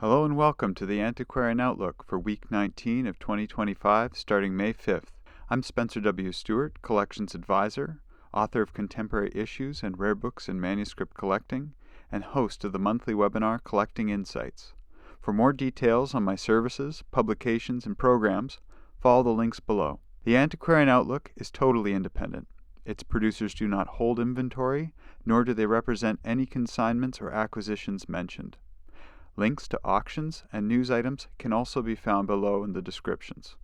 Hello and welcome to the Antiquarian Outlook for week 19 of 2025, starting May 5th. I'm Spencer W. Stuart, Collections Advisor, author of Contemporary Issues and Rare Books in Manuscript Collecting, and host of the monthly webinar Collecting Insights. For more details on my services, publications, and programs, follow the links below. The Antiquarian Outlook is totally independent. Its producers do not hold inventory, nor do they represent any consignments or acquisitions mentioned. Links to auctions and news items can also be found below in the descriptions.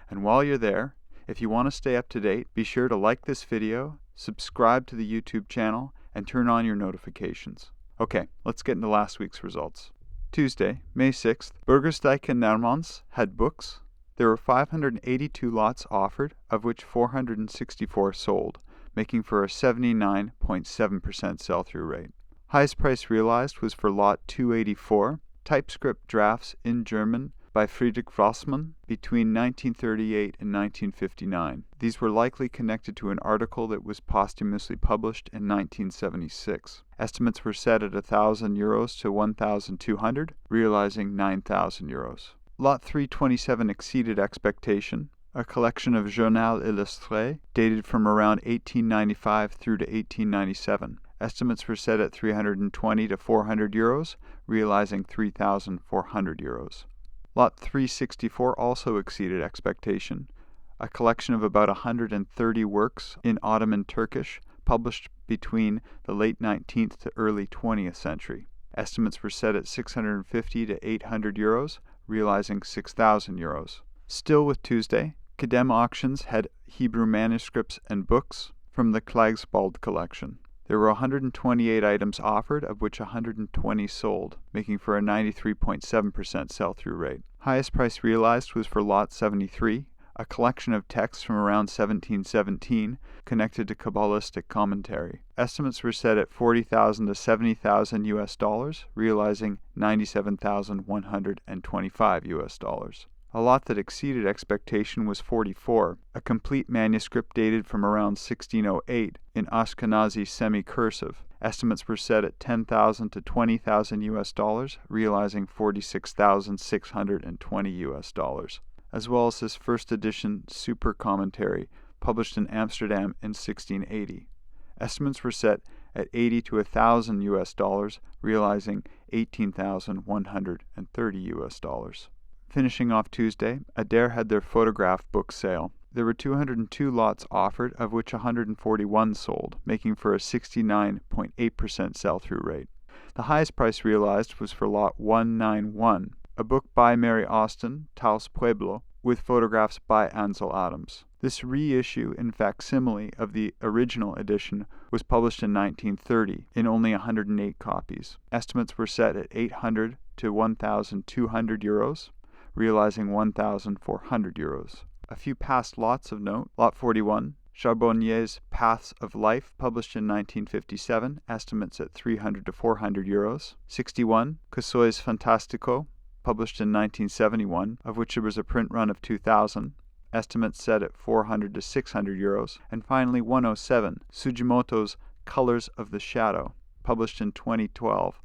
And while you're there, if you want to stay up to date, be sure to like this video, subscribe to the YouTube channel, and turn on your notifications. Okay, let's get into last week's results. Tuesday, May 6th, Burgersdijk and Niermans had books. There were 582 lots offered, of which 464 sold, making for a 79.7% sell-through rate. Highest price realized was for lot 284, typescript drafts in German by Friedrich Rossmann between 1938 and 1959. These were likely connected to an article that was posthumously published in 1976. Estimates were set at €1,000 to 1,200, realizing €9,000. Lot 327 exceeded expectation. A collection of Journal Illustré dated from around 1895 through to 1897. Estimates were set at €320 to 400, realizing €3,400. Lot 364 also exceeded expectation. A collection of about 130 works in Ottoman Turkish, published between the late 19th to early 20th century. Estimates were set at €650 to 800, realizing €6,000. Still with Tuesday, Kedem Auctions had Hebrew manuscripts and books from the Klagsbald collection. There were 128 items offered, of which 120 sold, making for a 93.7% sell-through rate. Highest price realized was for lot 73, a collection of texts from around 1717 connected to Kabbalistic commentary. Estimates were set at $40,000 to $70,000, realizing $97,125. A lot that exceeded expectation was 44, a complete manuscript dated from around 1608 in Ashkenazi semi-cursive. Estimates were set at $10,000 to $20,000, realizing $46,620, as well as his first edition super commentary, published in Amsterdam in 1680. Estimates were set at $80,000 to $1,000, realizing $18,130. Finishing off Tuesday, Ader had their photograph book sale. There were 202 lots offered, of which 141 sold, making for a 69.8% sell-through rate. The highest price realized was for lot 191, a book by Mary Austin, Taos Pueblo, with photographs by Ansel Adams. This reissue in facsimile of the original edition was published in 1930 in only 108 copies. Estimates were set at €800 to €1,200, realizing €1,400. A few past lots of note. Lot 41, Charbonnier's Paths of Life, published in 1957, estimates at €300 to €400. 61, Cossoy's Fantastico, published in 1971, of which there was a print run of 2,000, estimates set at €400 to €600. And finally 107, Sugimoto's Colors of the Shadow, published in 2012,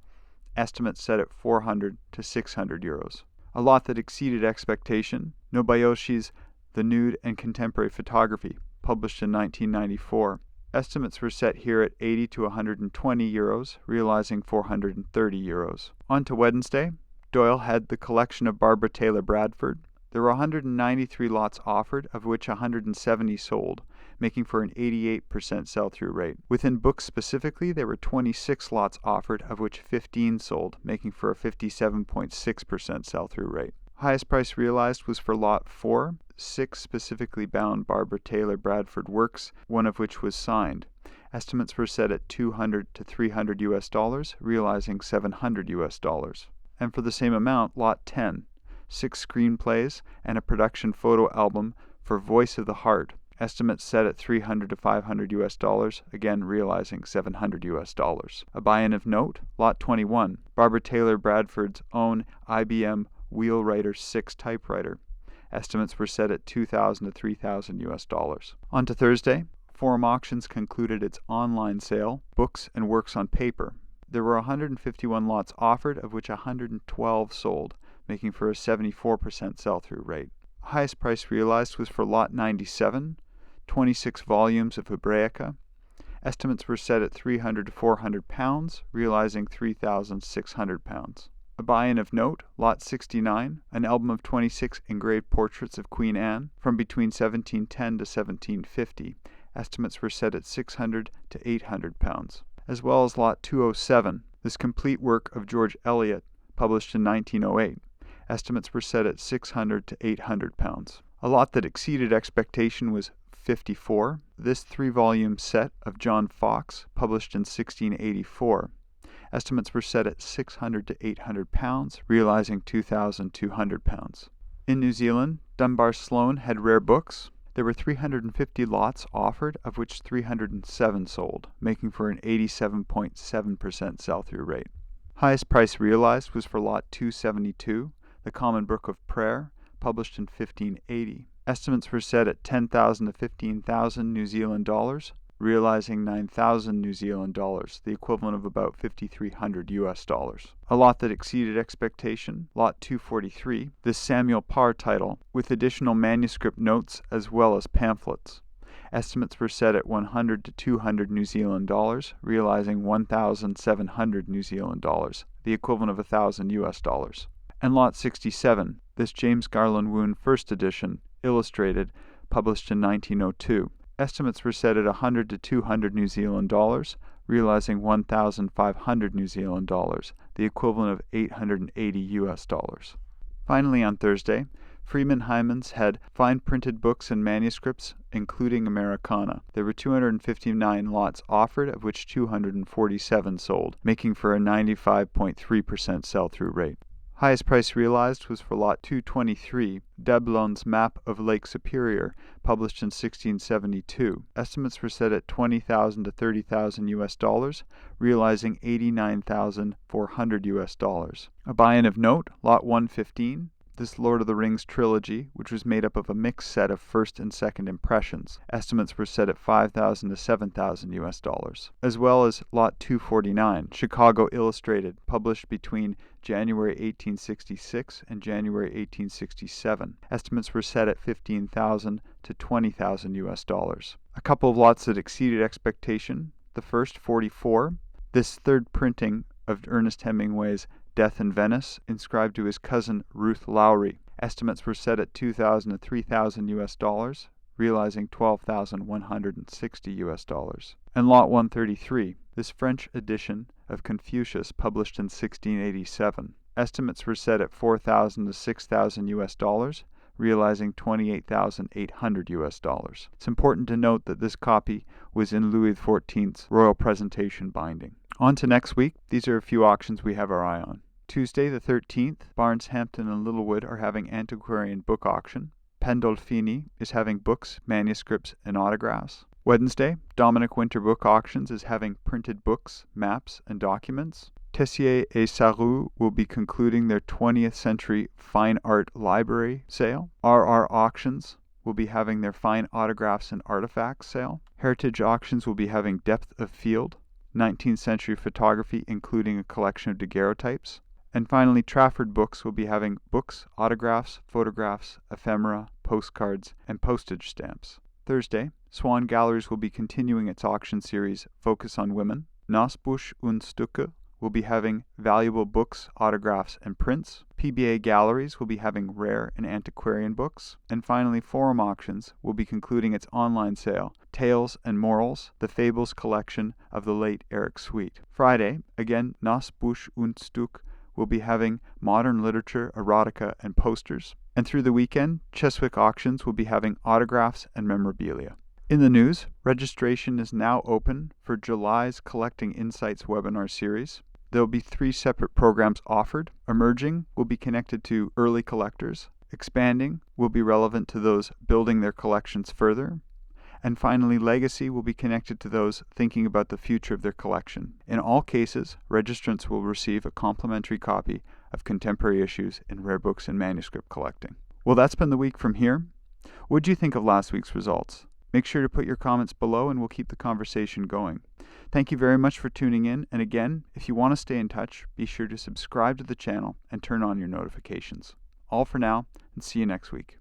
estimates set at €400 to €600. A lot that exceeded expectation, Nobayoshi's The Nude and Contemporary Photography, published in 1994. Estimates were set here at €80 to €120, realizing €430. On to Wednesday, Doyle had the collection of Barbara Taylor Bradford. There were 193 lots offered, of which 170 sold, making for an 88% sell-through rate. Within books specifically, there were 26 lots offered, of which 15 sold, making for a 57.6% sell-through rate. Highest price realized was for lot 4, 6 specifically bound Barbara Taylor Bradford works, one of which was signed. Estimates were set at $200 to $300, realizing $700. And for the same amount, lot 10, 6 screenplays and a production photo album for Voice of the Heart. Estimates set at $300 to $500, again realizing $700. A buy-in of note, lot 21, Barbara Taylor Bradford's own IBM Wheelwriter 6 typewriter. Estimates were set at $2,000 to $3,000. On to Thursday, Forum Auctions concluded its online sale, Books and Works on Paper. There were 151 lots offered, of which 112 sold, making for a 74% sell-through rate. Highest price realized was for lot 97, 26 volumes of Hebraica. Estimates were set at £300 to £400, realizing £3,600. A buy-in of note, lot 69, an album of 26 engraved portraits of Queen Anne from between 1710 to 1750. Estimates were set at £600 to £800. As well as lot 207, this complete work of George Eliot, published in 1908. Estimates were set at £600 to £800. A lot that exceeded expectation was 54. This 3-volume set of John Fox, published in 1684. Estimates were set at £600 to £800, realizing £2,200. In New Zealand, Dunbar Sloane had rare books. There were 350 lots offered, of which 307 sold, making for an 87.7% sell-through rate. Highest price realized was for lot 272, the Common Book of Prayer, published in 1580. Estimates were set at 10,000 to 15,000 New Zealand dollars, realizing 9,000 New Zealand dollars, the equivalent of about 5,300 US dollars. A lot that exceeded expectation, lot 243, this Samuel Parr title, with additional manuscript notes as well as pamphlets. Estimates were set at 100 to 200 New Zealand dollars, realizing 1,700 New Zealand dollars, the equivalent of 1,000 US dollars. And lot 67, this James Garland Woon first edition, illustrated, published in 1902. Estimates were set at 100 to 200 New Zealand dollars, realizing 1,500 New Zealand dollars, the equivalent of 880 US dollars. Finally, on Thursday, Freeman Heymans had fine printed books and manuscripts, including Americana. There were 259 lots offered, of which 247 sold, making for a 95.3% sell-through rate. Highest price realized was for lot 223, Dablon's Map of Lake Superior, published in 1672. Estimates were set at 20,000 to 30,000 US dollars, realizing 89,400 US dollars. A buy-in of note, lot 115, this Lord of the Rings trilogy, which was made up of a mixed set of first and second impressions. Estimates were set at 5,000 to 7,000 US dollars. As well as lot 249, Chicago Illustrated, published between January 1866 and January 1867. Estimates were set at 15,000 to 20,000 US dollars. A couple of lots that exceeded expectation. The first, 44, this third printing of Ernest Hemingway's Death in Venice, inscribed to his cousin Ruth Lowry. Estimates were set at 2,000 to 3,000 US dollars, realizing 12,160 US dollars. And lot 133, this French edition of Confucius, published in 1687. Estimates were set at 4,000 to 6,000 US dollars, realizing 28,800 US dollars. It's important to note that this copy was in Louis XIV's royal presentation binding. On to next week. These are a few auctions we have our eye on. Tuesday the 13th, Barnes, Hampton, and Littlewood are having Antiquarian Book Auction. Pandolfini is having books, manuscripts, and autographs. Wednesday, Dominic Winter Book Auctions is having printed books, maps, and documents. Tessier et Sarrou will be concluding their 20th century fine art library sale. RR Auctions will be having their fine autographs and artifacts sale. Heritage Auctions will be having depth of field, 19th century photography, including a collection of daguerreotypes. And finally, Trafford Books will be having books, autographs, photographs, ephemera, postcards, and postage stamps. Thursday, Swann Galleries will be continuing its auction series Focus on Women. Nosbüsch Stucke will be having valuable books, autographs, and prints. PBA Galleries will be having rare and antiquarian books. And finally, Forum Auctions will be concluding its online sale, Tales and Morals, the Fables collection of the late Eric Sweet. Friday, again, Nosbüsch Stucke will be having modern literature, erotica, and posters. And through the weekend, Cheswick Auctions will be having autographs and memorabilia. In the news, registration is now open for July's Collecting Insights webinar series. There will be 3 separate programs offered. Emerging will be connected to early collectors. Expanding will be relevant to those building their collections further. And finally, Legacy will be connected to those thinking about the future of their collection. In all cases, registrants will receive a complimentary copy of contemporary issues in rare books and manuscript collecting. Well, that's been the week from here. What did you think of last week's results? Make sure to put your comments below and we'll keep the conversation going. Thank you very much for tuning in, and again, if you want to stay in touch, be sure to subscribe to the channel and turn on your notifications. All for now, and see you next week.